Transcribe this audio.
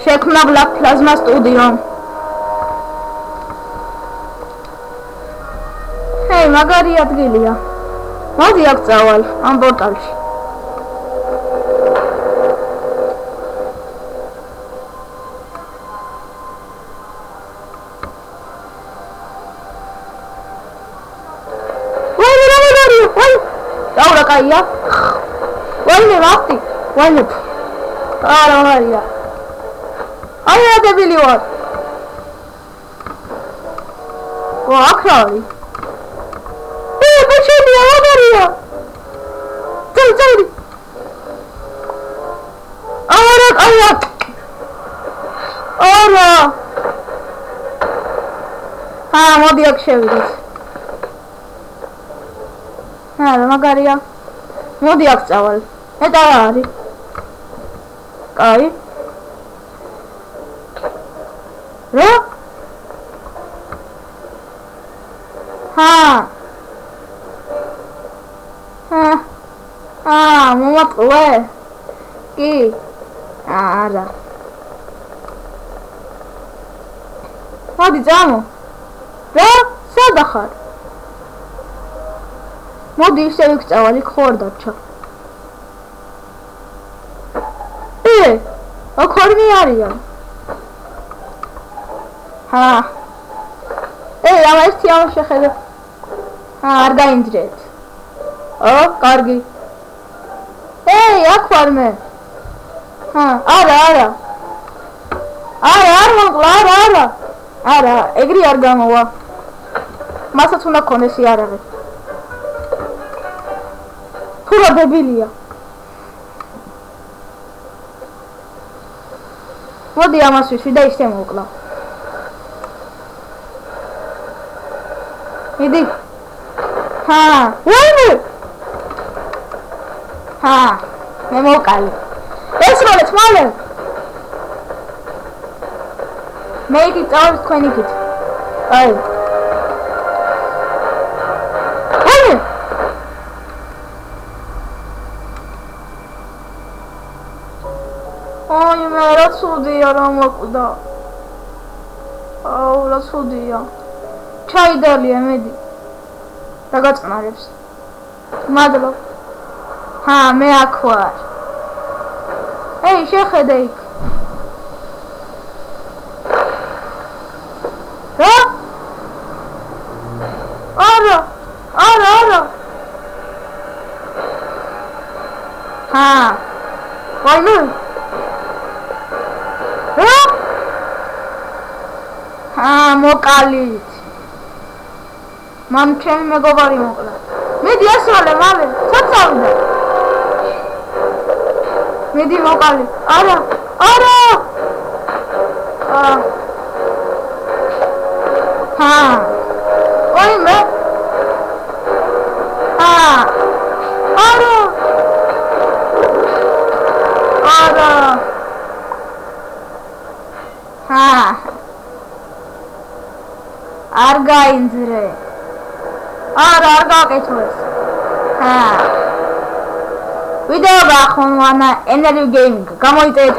შექმნა Black Plasma Studio. ჰეი, მაგარი ადგილია. მოდი აქ წავალ ამ პორტალში. Daura caia. Wayne vasti. Wayne. Ara Maria. Ai debili var. O akrali. Başını ya Maria. Çal. Ayak. Ara. Ha, modi ak შევილეს. არა მაგარია. მოდი აქ წავალ. მეტა რა არის? კაი. რა? მომატყუე? კი. არა. მოდი წამო. რა? სადა ხარ? მოდი ისე ვიქცავალი ხوار დარჩა. აქ ხორმი არიან. ამა ეს თიამ შეხედე. არ გაინძრეთ. კარგი. აქ ხარ მე. არა. არ მოკლა, არა, ეგრი არ გამოვა. მასაც უნდა ქონდეს იარაღი. Pura debilia. მოდი ამას ვისვი და ისე მოკლა. მიდი. ვაიმე. მე მოკალი. ეს როლეთ მალე. მე იგი წავალ თქვენი კით. აი. Ay, მე რა ცუდია რა მოკვდა. რა ცუდია. ჩაიდალია მედი. დაგაწნარებს. მადლობ. მე აქ ვარ. შეხედე იქ. რა? არა. ვაიმე. მოკალით. მამ ჩემი მეგობარი მოკლა. მიდი ასვალე მალე. საწავდა. მიდი მოკალი. არა. ვაიმე. არ გაინძრე. არა, არ გაკეთოს. ვიდეო გაახმოვანა Energy Gaming. გამოიწეეთ.